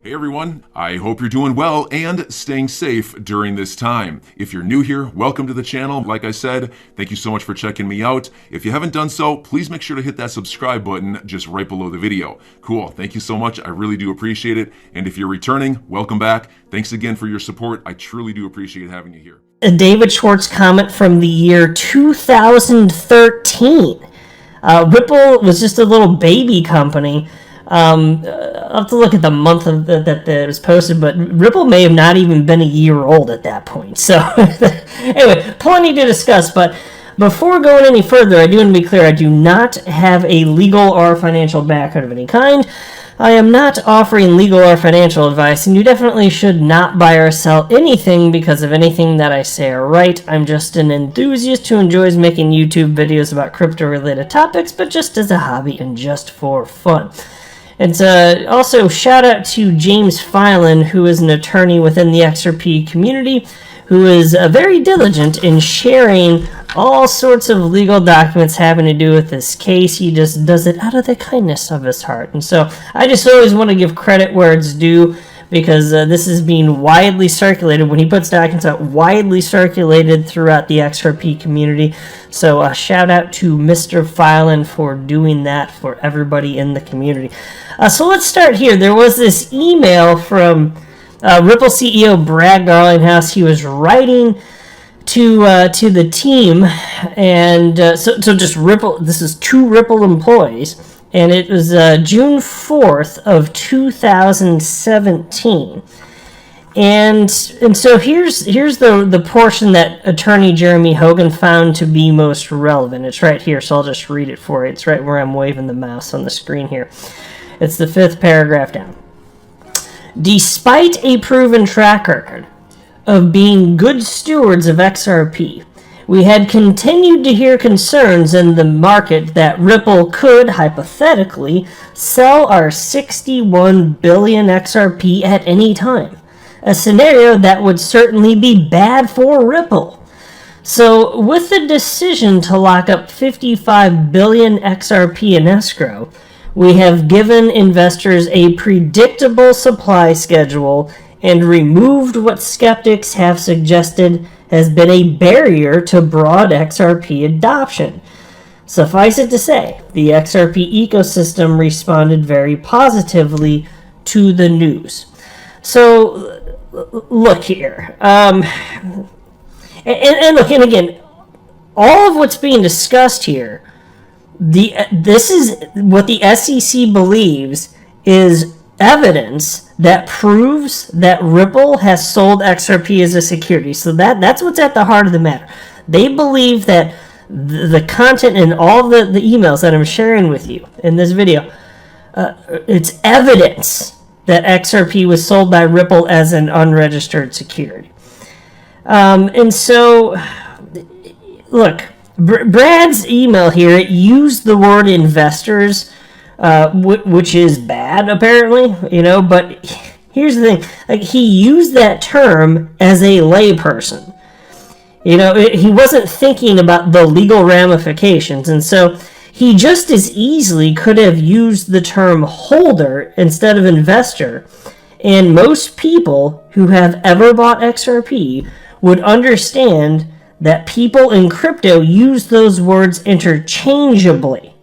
Hey everyone, I hope you're doing well and staying safe during this time. If you're new here, welcome to the channel. Like I said, thank you so much for checking me out. If you haven't done so, please make sure to hit that subscribe button just right below the video. Cool, thank you so much. I really do appreciate it. And if you're returning, welcome back. Thanks again for your support. I truly do appreciate having you here. A David Schwartz comment from the year 2013. Ripple was just a little baby company. I'll have to look at the month of that it was posted, but Ripple may have not even been a year old at that point. So anyway, plenty to discuss. But before going any further, I do want to be clear, I do not have a legal or financial background of any kind. I am not offering legal or financial advice, and you definitely should not buy or sell anything because of anything that I say or write. I'm just an enthusiast who enjoys making YouTube videos about crypto-related topics, but just as a hobby and just for fun. And also, shout out to James Filan, who is an attorney within the XRP community, who is very diligent in sharing all sorts of legal documents having to do with this case. He just does it out of the kindness of his heart. And so I just always want to give credit where it's due, because this is being widely circulated. When he puts documents out, widely circulated throughout the XRP community. So shout out to Mr. Filan for doing that for everybody in the community. So let's start here. There was this email from Ripple CEO Brad Garlinghouse. He was writing to the team, and so just Ripple. This is two Ripple employees. And it was June 4th of 2017. And so here's the portion that attorney Jeremy Hogan found to be most relevant. It's right here, so I'll just read it for you. It's right where I'm waving the mouse on the screen here. It's the 5th paragraph down. Despite a proven track record of being good stewards of XRP, we had continued to hear concerns in the market that Ripple could, hypothetically, sell our 61 billion XRP at any time, a scenario that would certainly be bad for Ripple. So, with the decision to lock up 55 billion XRP in escrow, we have given investors a predictable supply schedule and removed what skeptics have suggested has been a barrier to broad XRP adoption. Suffice it to say, the XRP ecosystem responded very positively to the news. So, look here. And look, and again, all of what's being discussed here, this is what the SEC believes is evidence that proves that Ripple has sold XRP as a security. So that's what's at the heart of the matter. They believe that the content in all the emails that I'm sharing with you in this video, it's evidence that XRP was sold by Ripple as an unregistered security. And so, look, Brad's email here, it used the word investors, which is bad, apparently, but here's the thing. Like, he used that term as a layperson. He wasn't thinking about the legal ramifications, and so he just as easily could have used the term holder instead of investor, and most people who have ever bought XRP would understand that people in crypto use those words interchangeably.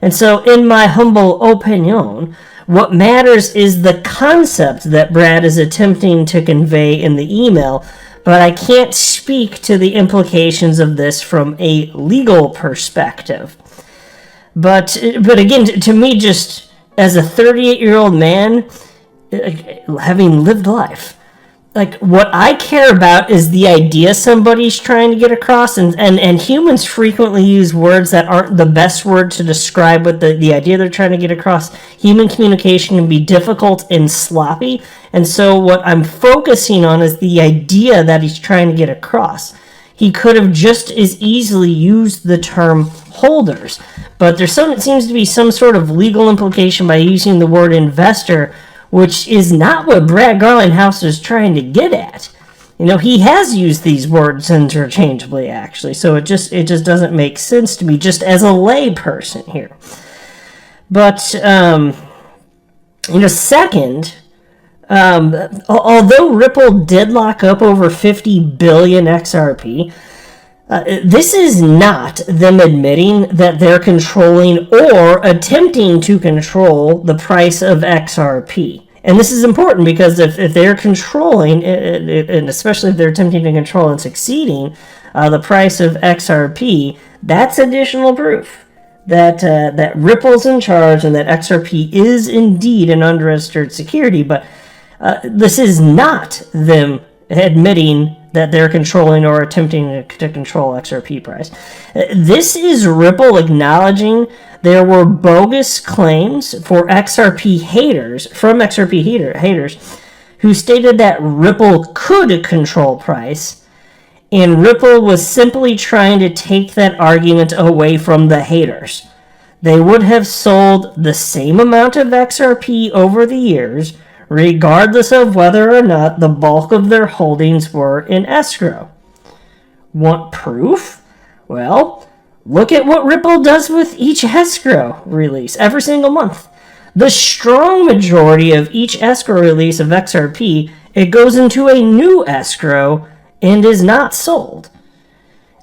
And so, in my humble opinion, what matters is the concept that Brad is attempting to convey in the email, but I can't speak to the implications of this from a legal perspective. But again, to me, just as a 38-year-old man, having lived life, like, what I care about is the idea somebody's trying to get across, and humans frequently use words that aren't the best word to describe what the idea they're trying to get across. Human communication can be difficult and sloppy, and so what I'm focusing on is the idea that he's trying to get across. He could have just as easily used the term holders, but there seems to be some sort of legal implication by using the word investor, which is not what Brad Garlinghouse is trying to get at. He has used these words interchangeably, actually, so it just doesn't make sense to me, just as a lay person here. But, second, Although Ripple did lock up over 50 billion XRP, this is not them admitting that they're controlling or attempting to control the price of XRP. And this is important because if they're controlling, and especially if they're attempting to control and succeeding the price of XRP, that's additional proof that Ripple's in charge and that XRP is indeed an unregistered security. But this is not them admitting that they're controlling or attempting to control XRP price. This is Ripple acknowledging there were bogus claims for XRP haters, who stated that Ripple could control price, and Ripple was simply trying to take that argument away from the haters. They would have sold the same amount of XRP over the years, regardless of whether or not the bulk of their holdings were in escrow. Want proof? Well, look at what Ripple does with each escrow release every single month. The strong majority of each escrow release of XRP, it goes into a new escrow and is not sold.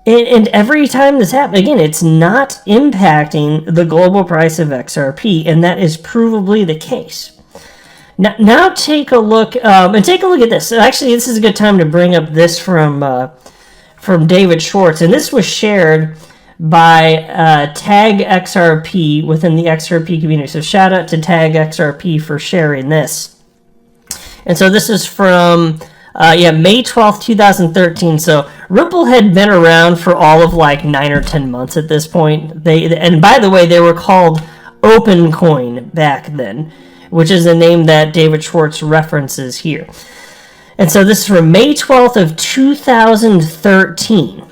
And every time this happens, again, it's not impacting the global price of XRP, and that is provably the case. Now take a look, and take a look at this. Actually, this is a good time to bring up this from David Schwartz, and this was shared by Tag XRP within the XRP community. So shout out to Tag XRP for sharing this. And so this is from May 12th, 2013. So Ripple had been around for all of like 9 or 10 months at this point. And by the way, they were called OpenCoin back then, which is a name that David Schwartz references here. And so this is from May 12th of 2013.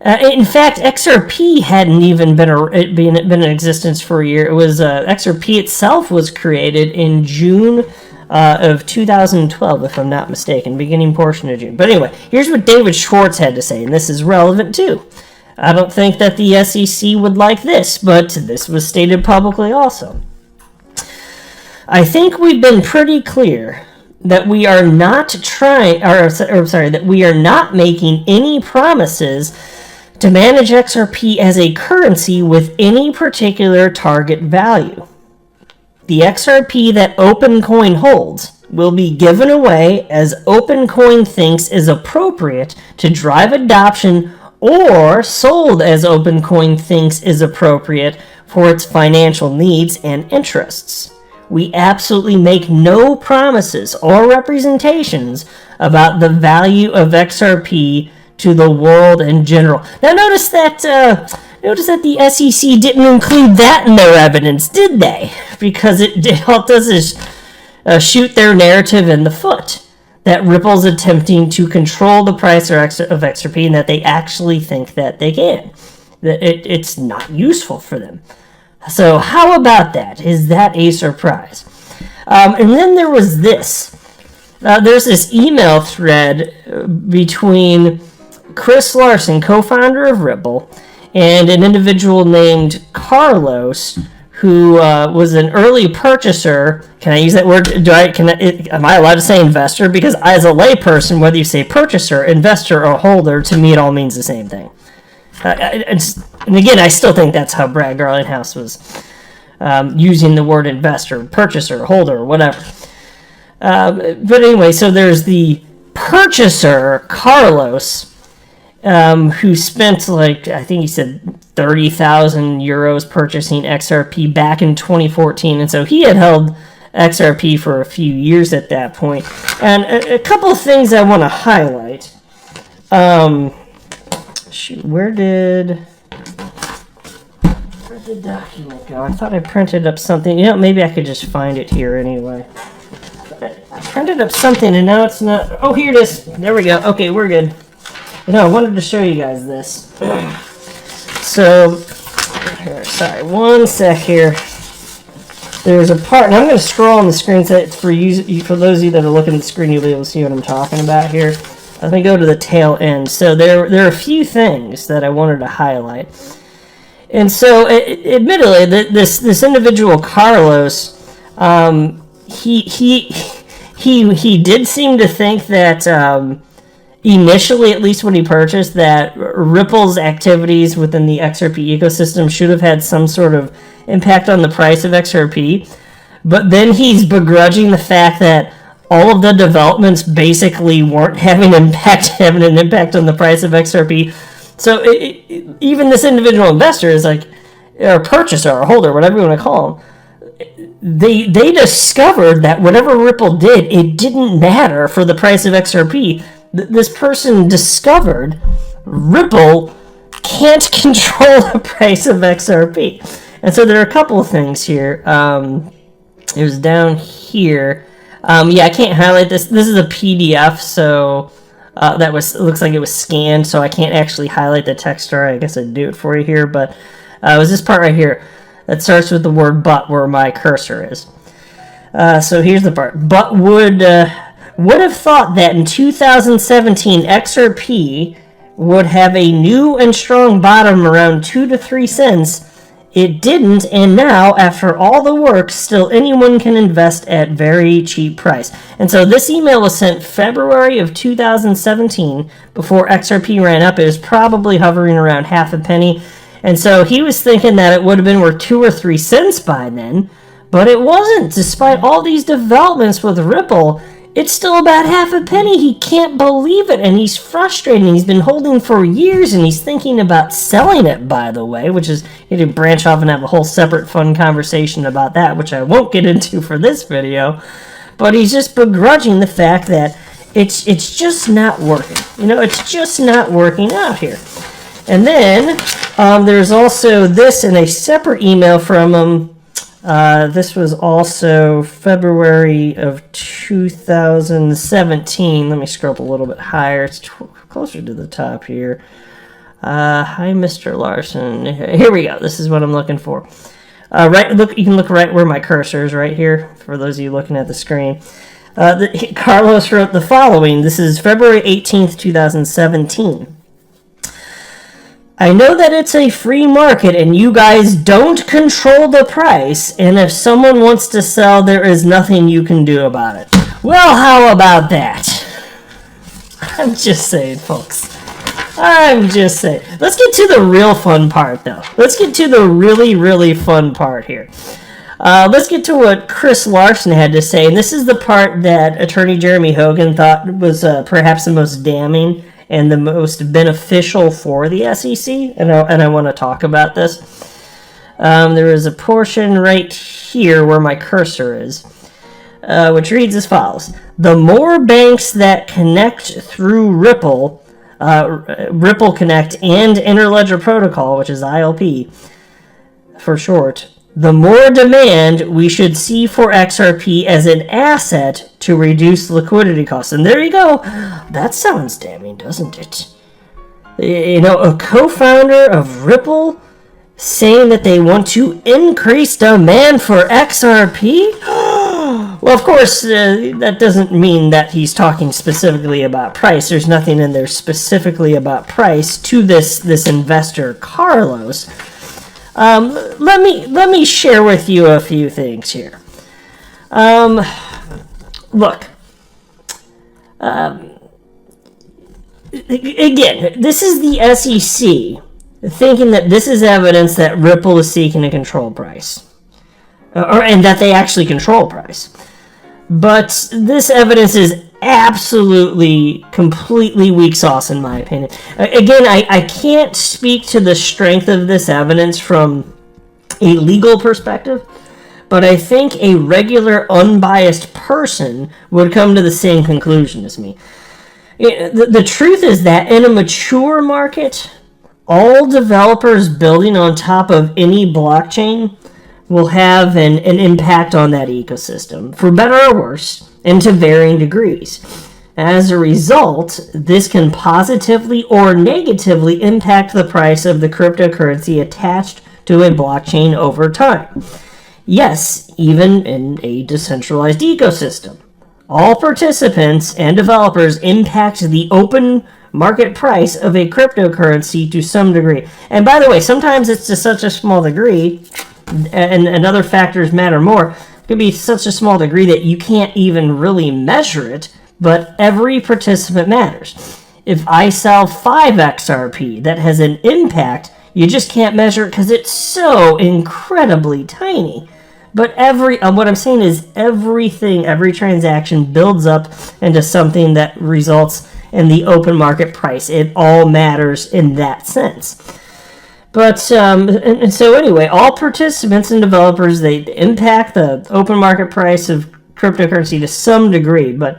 In fact, XRP hadn't even been in existence for a year. It was XRP itself was created in June of 2012, if I'm not mistaken, beginning portion of June. But anyway, here's what David Schwartz had to say, and this is relevant too. I don't think that the SEC would like this, but this was stated publicly also. I think we've been pretty clear that we are not that we are not making any promises to manage XRP as a currency with any particular target value. The XRP that OpenCoin holds will be given away as OpenCoin thinks is appropriate to drive adoption, or sold as OpenCoin thinks is appropriate for its financial needs and interests. We absolutely make no promises or representations about the value of XRP to the world in general. Now notice that the SEC didn't include that in their evidence, did they? Because all it does is shoot their narrative in the foot that Ripple's attempting to control the price of XRP and that they actually think that they can. That it's not useful for them. So how about that? Is that a surprise? And then there was this. There's this email thread between Chris Larson, co-founder of Ripple, and an individual named Carlos, who was an early purchaser. Can I use that word? Am I allowed to say investor? Because as a layperson, whether you say purchaser, investor, or holder, to me it all means the same thing. And again, I still think that's how Brad Garlinghouse was using the word investor, purchaser, holder, or whatever. But anyway, so there's the purchaser, Carlos, who spent, I think he said 30,000 euros purchasing XRP back in 2014. And so he had held XRP for a few years at that point. And a couple of things I want to highlight. Where did the document go? I thought I printed up something. Maybe I could just find it here anyway. I printed up something and now it's not. Oh, here it is. There we go. Okay, we're good. I wanted to show you guys this. So, sorry, one sec here. There's a part, and I'm going to scroll on the screen so for those of you that are looking at the screen, you'll be able to see what I'm talking about here. Let me go to the tail end. So there are a few things that I wanted to highlight. And so, admittedly, this individual Carlos, he he did seem to think that initially, at least when he purchased, that Ripple's activities within the XRP ecosystem should have had some sort of impact on the price of XRP. But then he's begrudging the fact that all of the developments basically weren't having an impact on the price of XRP. So even this individual investor is like, or purchaser or holder, whatever you want to call them, they discovered that whatever Ripple did, it didn't matter for the price of XRP. This person discovered Ripple can't control the price of XRP. And so there are a couple of things here. It was down here. Yeah, I can't highlight this. This is a PDF, so it looks like it was scanned, so I can't actually highlight the text, or I guess I'd do it for you here, but it was this part right here that starts with the word "but" where my cursor is. So here's the part. But would have thought that in 2017 XRP would have a new and strong bottom around 2 to 3 cents. It didn't, and now, after all the work, still anyone can invest at very cheap price. And so this email was sent February of 2017, before XRP ran up. It was probably hovering around half a penny. And so he was thinking that it would have been worth 2 or 3 cents by then, but it wasn't. Despite all these developments with Ripple, it's still about half a penny. He can't believe it, and he's frustrated. He's been holding for years, and he's thinking about selling it, by the way, which is, he did branch off and have a whole separate fun conversation about that, which I won't get into for this video. But he's just begrudging the fact that it's just not working. You know, it's just not working out here. And then there's also this in a separate email from him. This was also February of 2017. Let me scroll up a little bit higher. It's closer to the top here. Hi, Mr. Larson. Here we go. This is what I'm looking for. Look, you can look right where my cursor is, right here, for those of you looking at the screen. Carlos wrote the following. This is February 18th, 2017. I know that it's a free market and you guys don't control the price, and if someone wants to sell, there is nothing you can do about it. Well, how about that? I'm just saying, folks. I'm just saying. Let's get to the real fun part, though. Let's get to the really, really fun part here. Let's get to what Chris Larson had to say, and this is the part that Attorney Jeremy Hogan thought was perhaps the most damning and the most beneficial for the SEC, and I want to talk about this. There is a portion right here where my cursor is, which reads as follows. The more banks that connect through Ripple Connect and Interledger Protocol, which is ILP for short, the more demand we should see for XRP as an asset to reduce liquidity costs. And there you go. That sounds damning, doesn't it? You know, a co-founder of Ripple saying that they want to increase demand for XRP? Well, of course, that doesn't mean that he's talking specifically about price. There's nothing in there specifically about price to this investor, Carlos. Let me share with you a few things here. Look. Again, this is the SEC thinking that this is evidence that Ripple is seeking to control price, and that they actually control price. But this evidence is absolutely, completely weak sauce, in my opinion. Again, I can't speak to the strength of this evidence from a legal perspective, but I think a regular, unbiased person would come to the same conclusion as me. The truth is that in a mature market, all developers building on top of any blockchain will have an impact on that ecosystem, for better or worse, and to varying degrees. As a result, this can positively or negatively impact the price of the cryptocurrency attached to a blockchain over time. Yes, even in a decentralized ecosystem. All participants and developers impact the open market price of a cryptocurrency to some degree. And by the way, sometimes it's to such a small degree, and other factors matter more, It could be such a small degree that you can't even really measure it, but every participant matters. If I sell 5 XRP, that has an impact. You just can't measure it because it's so incredibly tiny. But what I'm saying is everything, every transaction builds up into something that results in the open market price. It all matters in that sense. But, and so anyway, all participants and developers, they impact the open market price of cryptocurrency to some degree, but,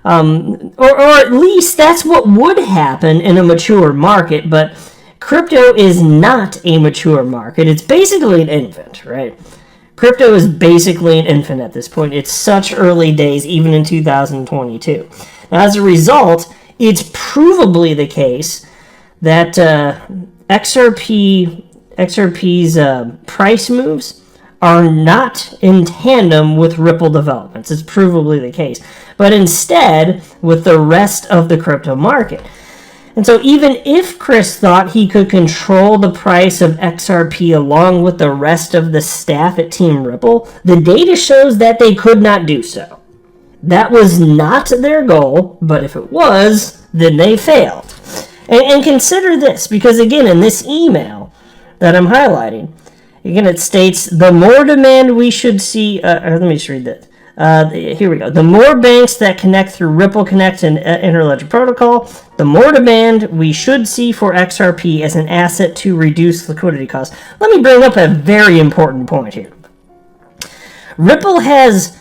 or at least that's what would happen in a mature market, but crypto is not a mature market. It's basically an infant, right? Crypto is basically an infant at this point. It's such early days, even in 2022. Now, as a result, it's provably the case that XRP's price moves are not in tandem with Ripple developments. It's provably the case, but instead with the rest of the crypto market. And so even if Chris thought he could control the price of XRP along with the rest of the staff at Team Ripple, the data shows that they could not do so. That was not their goal, but if it was, then they failed. And consider this, because again, in this email that I'm highlighting, again, it states, the more demand we should see, let me just read that. Here we go. The more banks that connect through Ripple Connect and Interledger Protocol, the more demand we should see for XRP as an asset to reduce liquidity costs. Let me bring up a very important point here. Ripple has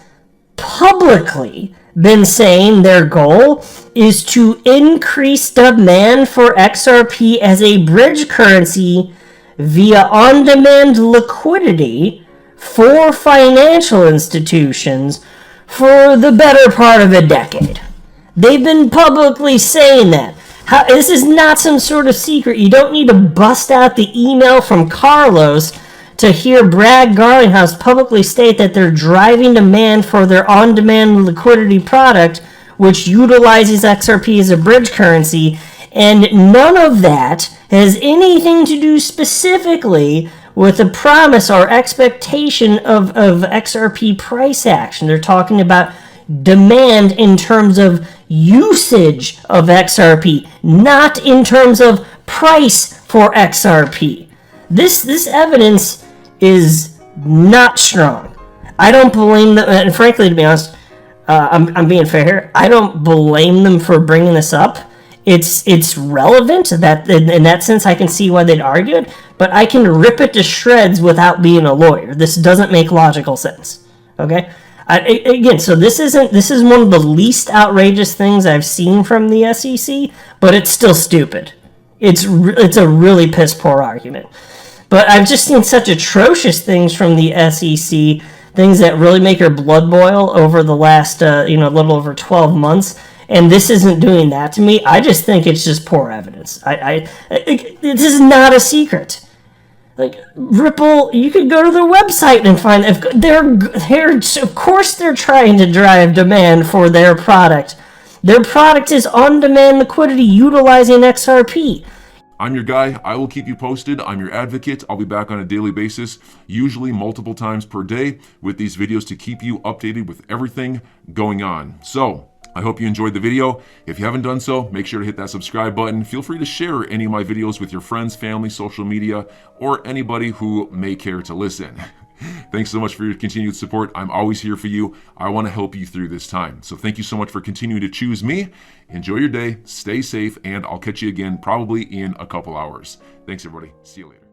publicly been saying their goal is to increase demand for XRP as a bridge currency via on-demand liquidity for financial institutions for the better part of a decade. They've been publicly saying that. This is not some sort of secret. You don't need to bust out the email from Carlos to hear Brad Garlinghouse publicly state that they're driving demand for their on-demand liquidity product, which utilizes XRP as a bridge currency, and none of that has anything to do specifically with the promise or expectation of XRP price action. They're talking about demand in terms of usage of XRP, not in terms of price for XRP. This evidence is not strong. I don't blame them, and frankly, to be honest, I'm being fair here. I don't blame them for bringing this up. It's relevant. That in that sense, I can see why they'd argue it, but I can rip it to shreds without being a lawyer. This doesn't make logical sense. Okay. So this is one of the least outrageous things I've seen from the SEC, but it's still stupid. It's a really piss poor argument. But I've just seen such atrocious things from the SEC, things that really make your blood boil over the last a little over 12 months. And this isn't doing that to me. I just think it's just poor evidence. This is not a secret. Like Ripple, you could go to their website and find of course they're trying to drive demand for their product. Their product is on-demand liquidity utilizing XRP. I'm your guy. I will keep you posted. I'm your advocate. I'll be back on a daily basis, usually multiple times per day, with these videos to keep you updated with everything going on. So I hope you enjoyed the video. If you haven't done so, make sure to hit that subscribe button. Feel free to share any of my videos with your friends, family, social media, or anybody who may care to listen. Thanks so much for your continued support. I'm always here for you. I want to help you through this time. So thank you so much for continuing to choose me. Enjoy your day, stay safe, and I'll catch you again probably in a couple hours. Thanks, everybody. See you later.